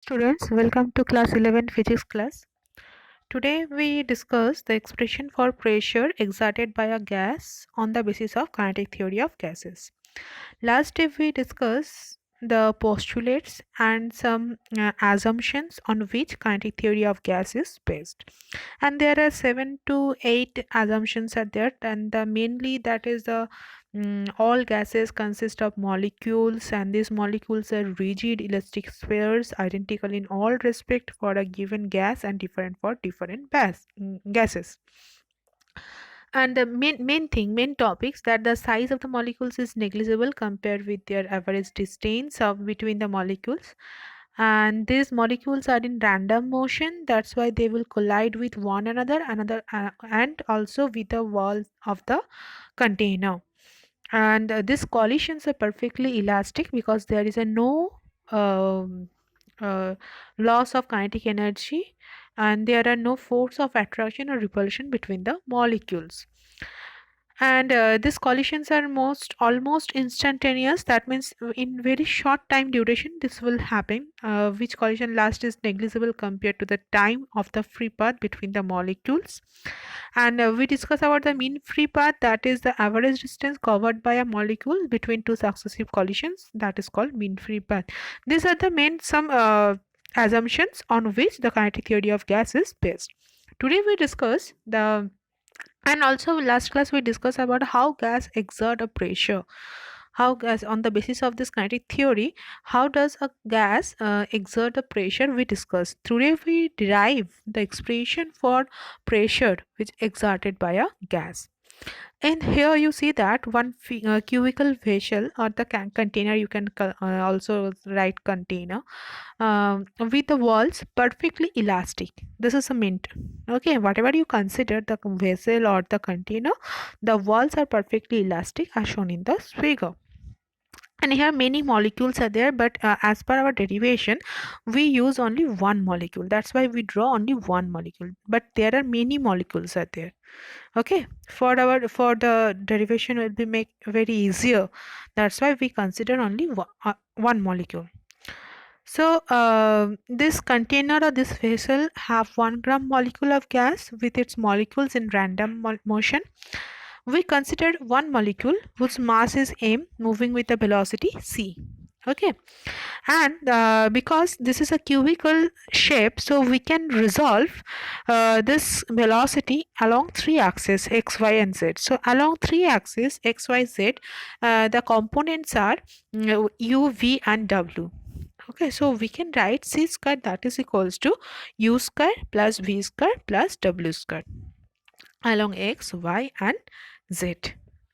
Students, welcome to class 11 physics class. Today we discuss the expression for pressure exerted by a gas on the basis of kinetic theory of gases. Last day we discussed the postulates and some assumptions on which kinetic theory of gas is based. And there are 7 to 8 assumptions are there, and mainly that is the all gases consist of molecules, and these molecules are rigid elastic spheres identical in all respect for a given gas and different for different gases. And the main topics that the size of the molecules is negligible compared with their average distance of between the molecules, and these molecules are in random motion, that's why they will collide with one another and also with the wall of the container. And these collisions are perfectly elastic because there is a no um, uh, loss of kinetic energy, and there are no force of attraction or repulsion between the molecules. And these collisions are most almost instantaneous, that means in very short time duration this will happen, which collision last is negligible compared to the time of the free path between the molecules. And we discuss about the mean free path, that is the average distance covered by a molecule between two successive collisions, that is called mean free path. These are the main some assumptions on which the kinetic theory of gas is based. Today we discuss the, and also last class we discussed about how gas exert a pressure, how gas on the basis of this kinetic theory, how does a gas exert a pressure we discussed. Today we derive the expression for pressure which exerted by a gas. And here you see that one cubical vessel or the container, you can also write container, with the walls perfectly elastic. This is a mint. Okay, whatever you consider the vessel or the container, the walls are perfectly elastic as shown in this figure. And here many molecules are there, but as per our derivation we use only one molecule, that's why we draw only one molecule, but there are many molecules are there. Okay, for the derivation will be make very easier, that's why we consider only one molecule. So this container or this vessel have 1 gram molecule of gas with its molecules in random motion. We considered one molecule whose mass is m moving with a velocity c. Okay, and because this is a cubical shape, so we can resolve this velocity along three axes x, y, and z. So along three axes x, y, z, the components are u, v, and w. Okay, so we can write c squared, that is equals to u squared plus v squared plus w squared along x, y, and z.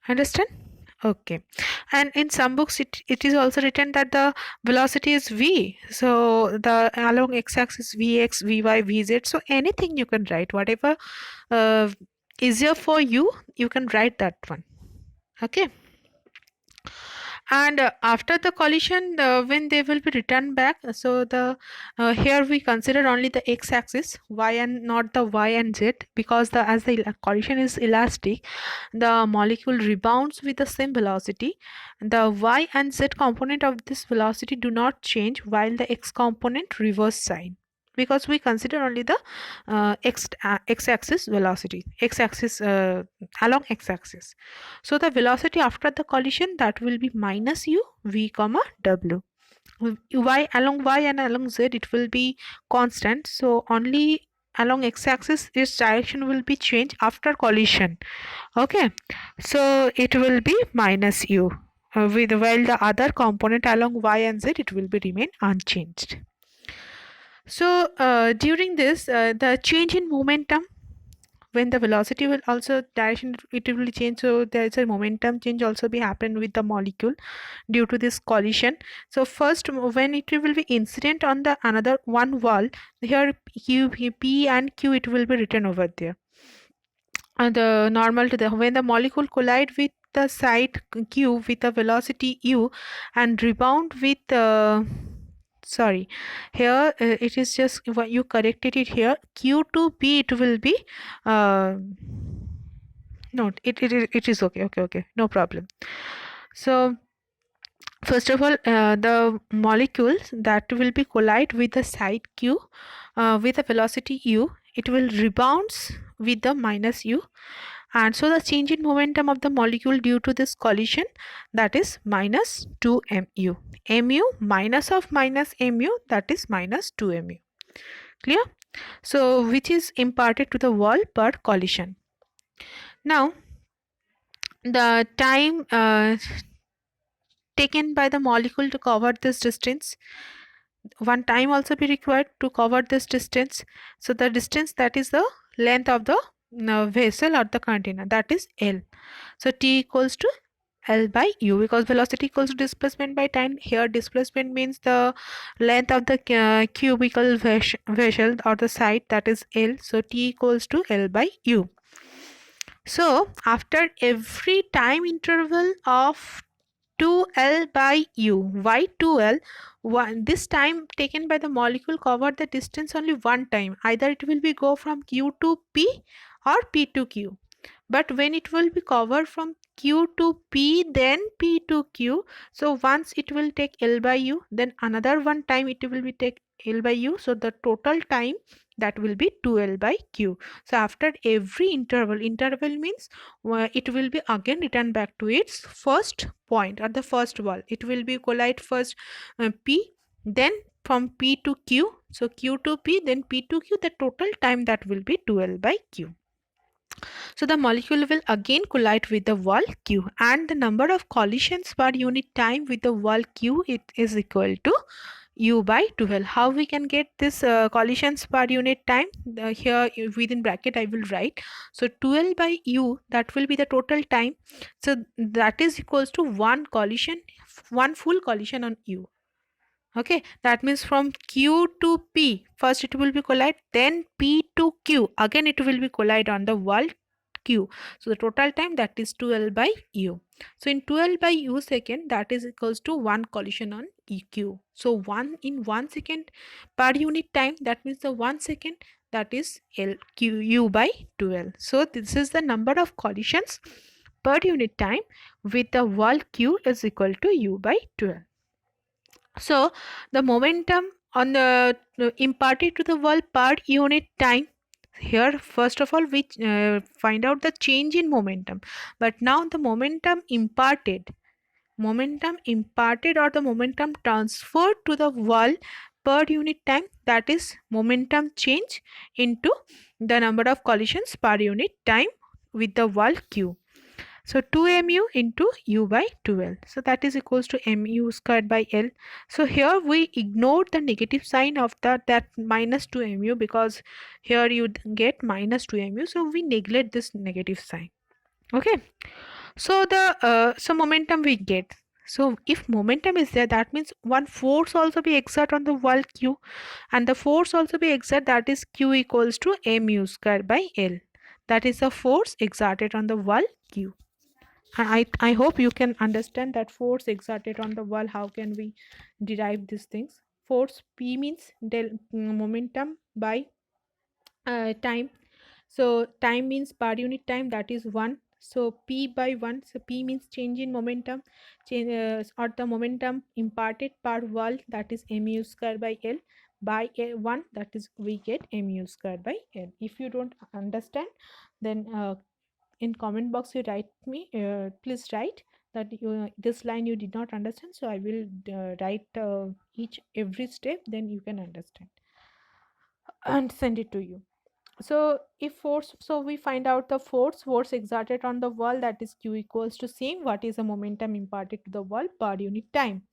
Understand? Okay. And in some books it is also written that the velocity is v, so the along x-axis vx, vy, vz. So anything you can write, whatever uh, easier for you, you can write that one. Okay. And after the collision, when they will be returned back, so the here we consider only the x-axis y and not the y and z, because the as the collision is elastic, the molecule rebounds with the same velocity. The y and z component of this velocity do not change, while the x component reverse sign, because we consider only the x-axis velocity, x-axis along x-axis. So the velocity after the collision, that will be minus u, v comma w. Y along y and along z it will be constant, so only along x-axis its direction will be changed after collision. Okay, so it will be minus u, with while the other component along y and z it will be remain unchanged. So during this, the change in momentum, when the velocity will also direction it will change, so there is a momentum change also be happen with the molecule due to this collision. So first, when it will be incident on the another one wall, here q, p and q it will be written over there, and the normal to the, when the molecule collide with the side q with a velocity u and rebound with sorry, here it is just what you corrected it here, q to p it will be no, it is okay, no problem. So First of all, the molecules that will be collide with the side q with a velocity u, it will rebounds with the minus u, and so the change in momentum of the molecule due to this collision, that is minus 2 mu. Mu minus of minus mu, that is minus 2 mu. Clear? So which is imparted to the wall per collision. Now the time taken by the molecule to cover this distance, one time also be required to cover this distance. So the distance, that is the length of the vessel or the container, that is L. So T equals to L by U, because velocity equals to displacement by time. Here displacement means the length of the cubical vessel or the side, that is L. So T equals to L by U. So after every time interval of 2L by U. Why 2L? This time taken by the molecule covered the distance only one time. Either it will be go from Q to P or P to Q. But when it will be covered from Q to P, then P to Q, so once it will take L by U, then another one time it will be take L by U, so the total time that will be 2L by Q. So after every interval means it will be again return back to its first point at the first wall. It will be collide first P, then from P to Q, so Q to P, then P to Q, the total time that will be 2L by Q. So the molecule will again collide with the wall Q, and the number of collisions per unit time with the wall Q, it is equal to U by 12. How we can get this collisions per unit time? Here within bracket I will write. So 12 by U, that will be the total time. So that is equals to one collision, one full collision on U. Okay, that means from Q to P, first it will be collide, then P to Q, again it will be collide on the wall Q. So the total time, that is 2L by U. So in 2L by U second, that is equals to one collision on EQ. So 1 in 1 second per unit time, that means the 1 second, that is U by 2L. So this is the number of collisions per unit time with the wall Q is equal to U by 12. So the momentum on the imparted to the wall per unit time, here first of all we find out the change in momentum, but now the momentum imparted or the momentum transferred to the wall per unit time, that is momentum change into the number of collisions per unit time with the wall Q. So 2 mu into U by 12. So that is equals to mu squared by L. So here we ignored the negative sign of that minus 2 mu, because here you get minus 2 mu. So we neglect this negative sign. Okay. So so momentum we get. So if momentum is there, that means one force also be exert on the wall Q, and the force also be exert, that is Q equals to mu squared by L. That is the force exerted on the wall Q. I hope you can understand that force exerted on the wall. How can we derive these things? Force P means momentum by time. So time means per unit time, that is 1. So P by 1. So P means change in momentum, change or the momentum imparted per wall, that is mu square by L by 1, that is we get mu square by L. If you don't understand, then in comment box you write me, please write that this line you did not understand, so I will write each every step, then you can understand and send it to you. So if force, so we find out the force exerted on the wall, that is Q equals to same what is the momentum imparted to the wall per unit time,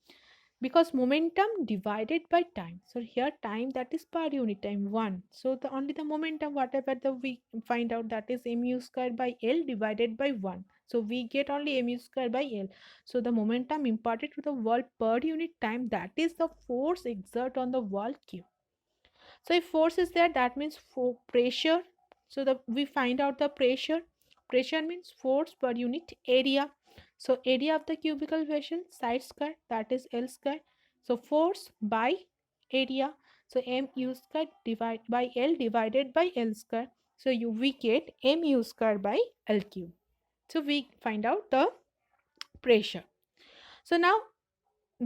because momentum divided by time. So here time, that is per unit time 1. So the only the momentum whatever the we find out, that is mu squared by L divided by 1. So we get only mu squared by L. So the momentum imparted to the wall per unit time, that is the force exert on the wall Q. So if force is there, that means for pressure. So we find out the pressure. Pressure means force per unit area. So area of the cubical vessel, side square, that is L square. So force by area. So mu square divided by L divided by L square. So we get mu square by L cube. So we find out the pressure. So now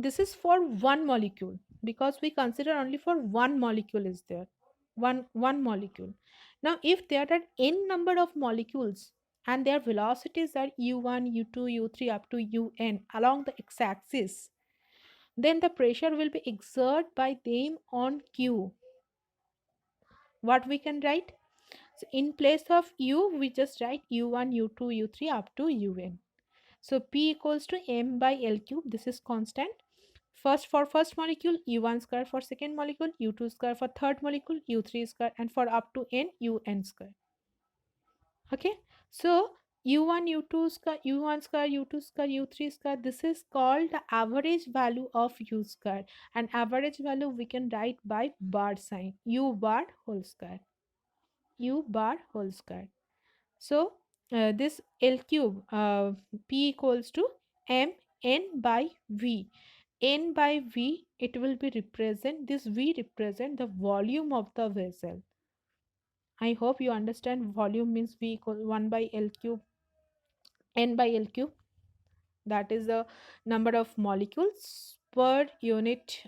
this is for one molecule, because we consider only for one molecule is there, one molecule. Now if there are n number of molecules and their velocities are u1, u2, u3 up to un along the x-axis, then the pressure will be exerted by them on q. What we can write? So in place of u we just write u1, u2, u3 up to un. So P equals to m by L cube. This is constant. First for first molecule, U1 square, for second molecule, U2 square, for third molecule, U3 square, and for up to n, UN square. Okay. So U1, U2 square, U1 square, U2 square, U3 square, this is called the average value of U square. And average value we can write by bar sign, U bar whole square. U bar whole square. So this L cube, P equals to m n by V. N by V, it will be represent, this V represent the volume of the vessel. I hope you understand volume means V equal 1 by L cube, N by L cube. That is the number of molecules per unit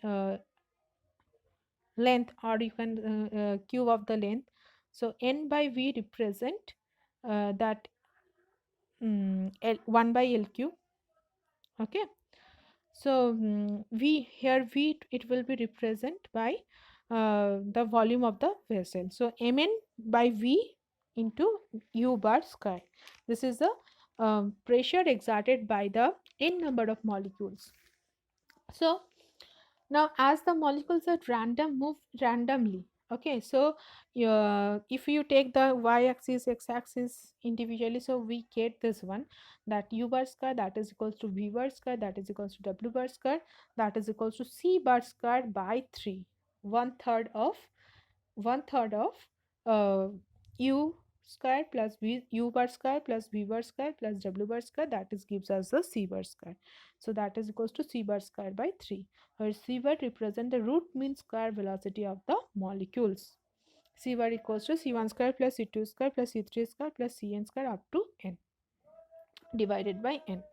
length, or you can cube of the length. So N by V represent that 1 by L cube. Okay. So V here, V it will be represent by the volume of the vessel. So Mn by V into U bar square. This is the pressure exerted by the n number of molecules. So now as the molecules are random, move randomly. Okay, so if you take the y-axis, x-axis individually, so we get this one, that u bar square that is equals to v bar square that is equals to w bar square that is equals to c bar square by 3, one third of u square plus v, u bar square plus v bar square plus w bar square, that is gives us the c bar square. So that is equals to c bar square by 3, where c bar represent the root mean square velocity of the molecules. C bar equals to c1 square plus c2 square plus c3 square plus cn square up to n divided by n.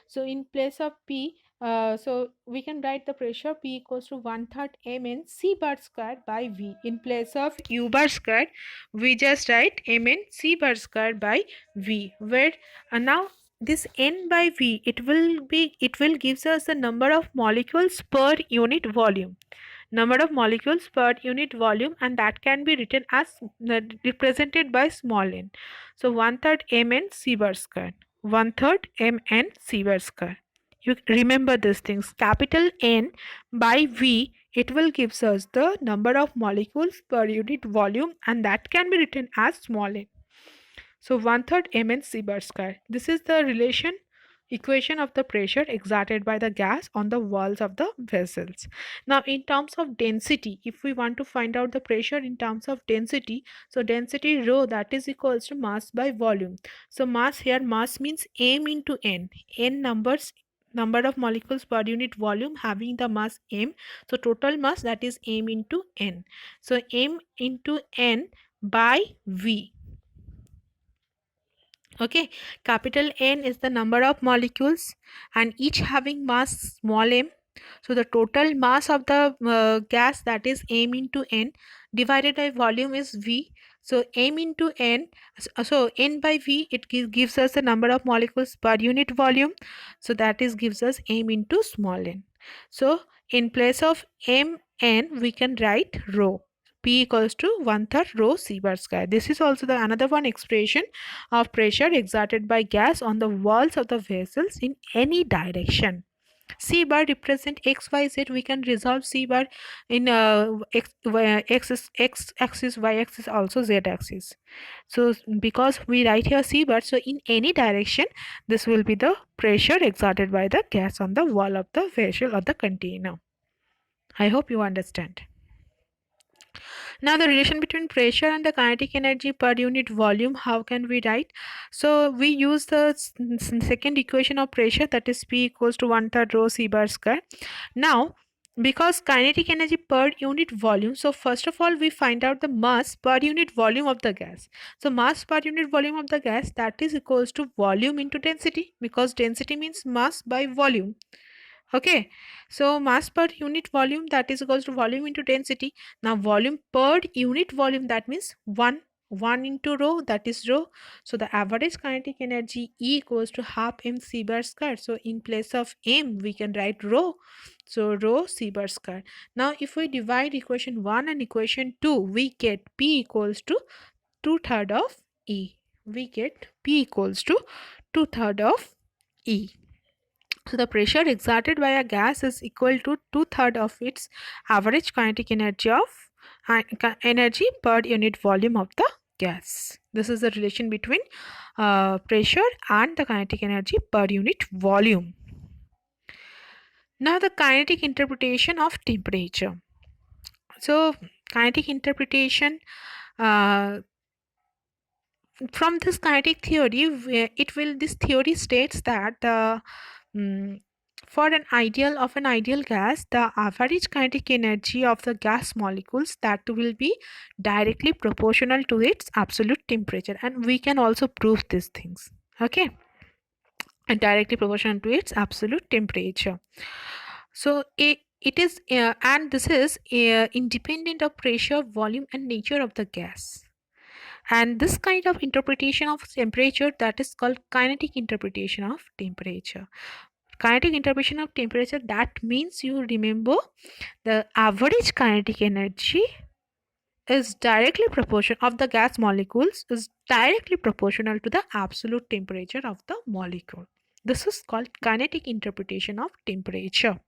So in place of P, so we can write the pressure P equals to 1/3 mn c bar square by V. In place of U bar square, we just write mn c bar square by V, where now this n by V, it will gives us the number of molecules per unit volume. Number of molecules per unit volume, and that can be written as represented by small n. So 1/3 mn c bar square, 1/3 mn c bar square. You remember these things. Capital N by V, it will gives us the number of molecules per unit volume, and that can be written as small n. So 1/3 mn c bar square. This is the relation equation of the pressure exerted by the gas on the walls of the vessels. Now in terms of density, if we want to find out the pressure in terms of density, so density rho, that is equals to mass by volume. So mass here, mass means m into n, number of molecules per unit volume having the mass m, so total mass, that is m into n. So m into n by V. Okay, capital N is the number of molecules and each having mass small m. So the total mass of the gas, that is m into n, divided by volume is V. So m into n, so n by V, it gives us the number of molecules per unit volume. So that is gives us m into small n. So in place of m n, we can write rho. P equals to 1/3 rho c bar square. This is also the another one expression of pressure exerted by gas on the walls of the vessels in any direction. C bar represent x, y, z. We can resolve C bar in x axis, y axis, also z axis. So because we write here C bar, so in any direction, this will be the pressure exerted by the gas on the wall of the vessel or the container. I hope you understand. Now the relation between pressure and the kinetic energy per unit volume, how can we write? So we use the second equation of pressure, that is P equals to 1/3 rho c bar square. Now because kinetic energy per unit volume, so first of all we find out the mass per unit volume of the gas. So mass per unit volume of the gas, that is equals to volume into density, because density means mass by volume. Okay, so mass per unit volume, that is equals to volume into density. Now volume per unit volume, that means 1 into rho, that is rho. So the average kinetic energy E equals to half mc bar square. So in place of m we can write rho, so rho c bar square. Now if we divide equation 1 and equation 2, we get P equals to 2/3 of E. We get P equals to 2/3 of E. So the pressure exerted by a gas is equal to 2/3 of its average kinetic energy of energy per unit volume of the gas. This is the relation between pressure and the kinetic energy per unit volume. Now the kinetic interpretation of temperature. So kinetic interpretation, from this kinetic theory, this theory states that for an ideal gas, the average kinetic energy of the gas molecules, that will be directly proportional to its absolute temperature, and we can also prove these things. Okay, and directly proportional to its absolute temperature. So it is and this is independent of pressure, volume, and nature of the gas. And this kind of interpretation of temperature, that is called kinetic interpretation of temperature. Kinetic interpretation of temperature, that means you remember the average kinetic energy is directly proportional of the gas molecules is directly proportional to the absolute temperature of the molecule. This is called kinetic interpretation of temperature.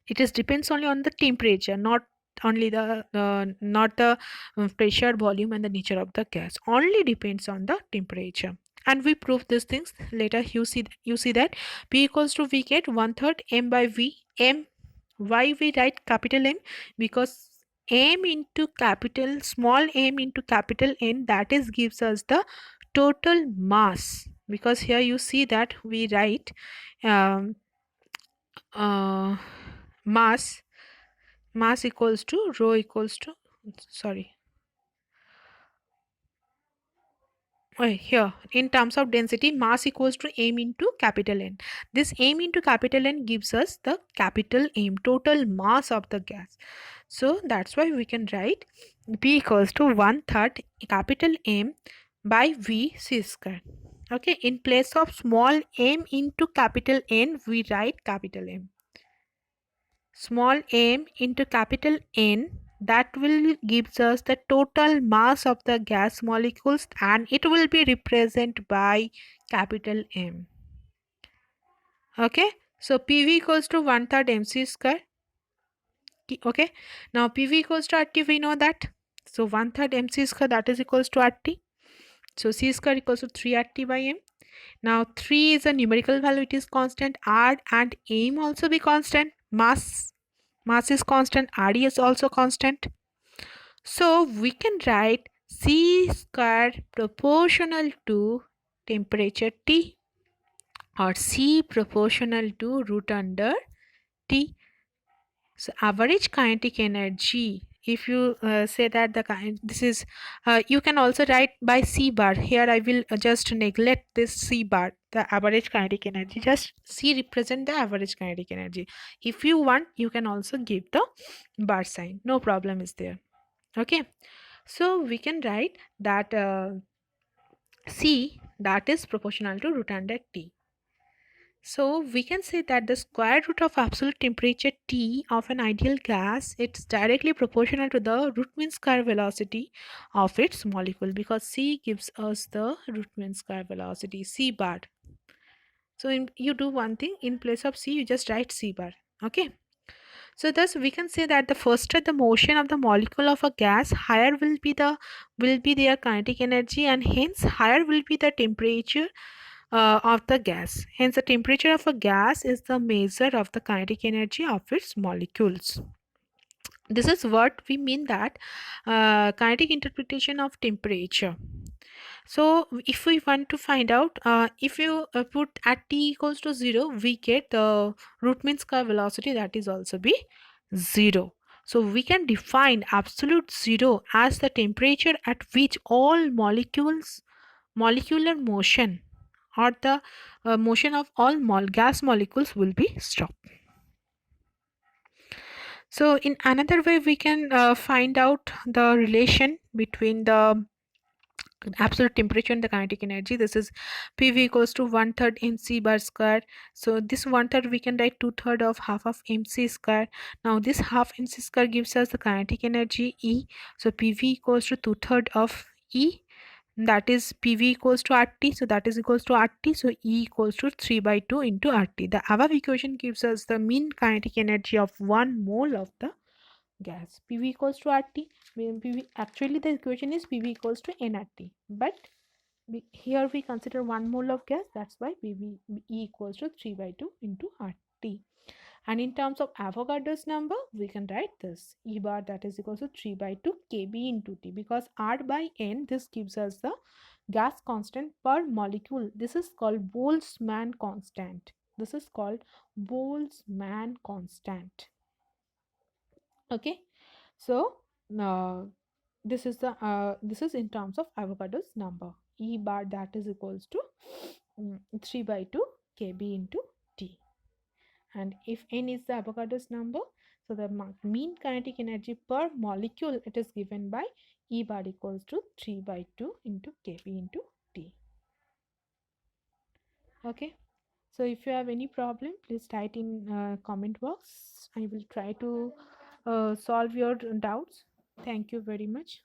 It is depends only on the temperature, not only the pressure, volume, and the nature of the gas. Only depends on the temperature. And we prove these things later. You see that P equals to V get 1/3 m by V. M, why we write capital M? Because m into capital small m into capital N, that is gives us the total mass. Because here you see that we write um, mass equals to rho equals to, sorry, here in terms of density, mass equals to m into capital N. This m into capital N gives us the capital M, total mass of the gas. So that's why we can write P equals to 1/3 capital M by V c square. Okay, in place of small m into capital N, we write capital M. Small m into capital N, that will gives us the total mass of the gas molecules, and it will be represented by capital M. Okay, so PV equals to 1/3 mc square. Okay, now PV equals to RT, we know that. So 1/3 mc square, that is equals to RT. So C square equals to 3 RT by M. Now 3 is a numerical value, it is constant. R and M also be constant. Mass is constant, RE is also constant. So we can write C square proportional to temperature T, or C proportional to root under T. So average kinetic energy, if you say that this is you can also write by C bar. Here I will just neglect this C bar, the average kinetic energy. Just C represent the average kinetic energy. If you want, you can also give the bar sign, no problem is there. Okay, so we can write that C, that is proportional to root under T. So we can say that the square root of absolute temperature T of an ideal gas, it's directly proportional to the root mean square velocity of its molecule, because C gives us the root mean square velocity, C bar. So you do one thing, in place of C you just write C bar. Okay. So thus we can say that the faster the motion of the molecule of a gas, higher will be their kinetic energy, and hence higher will be the temperature of the gas. Hence the temperature of a gas is the measure of the kinetic energy of its molecules. This is what we mean that kinetic interpretation of temperature. So if we want to find out, if you put at t equals to 0, we get the root mean square velocity, that is also be 0. So we can define absolute 0 as the temperature at which all molecular motion or the motion of all gas molecules will be stopped. So in another way, we can find out the relation between the absolute temperature and the kinetic energy. This is PV equals to 1/3 mc bar square. So this 1/3 we can write 2/3 of half of mc square. Now this half mc square gives us the kinetic energy E. So PV equals to 2/3 of E, that is PV equals to RT, so that is equals to RT, so E equals to 3/2 into RT. The above equation gives us the mean kinetic energy of 1 mole of the gas. PV equals to RT. Actually the equation is PV equals to nRT, but here we consider 1 mole of gas, that's why E equals to 3/2 into RT. And in terms of Avogadro's number, we can write this E bar, that is equals to 3/2 kb into T, because R by N, this gives us the gas constant per molecule. This is called Boltzmann constant. This is called Boltzmann constant. Okay, so this is in terms of Avogadro's number. E bar, that is equals to 3/2 kb into T. And if n is the Avogadro's number, so the mean kinetic energy per molecule, it is given by E bar equals to 3/2 into kb into T. Okay, so if you have any problem, please type in comment box. I will try to solve your doubts. Thank you very much.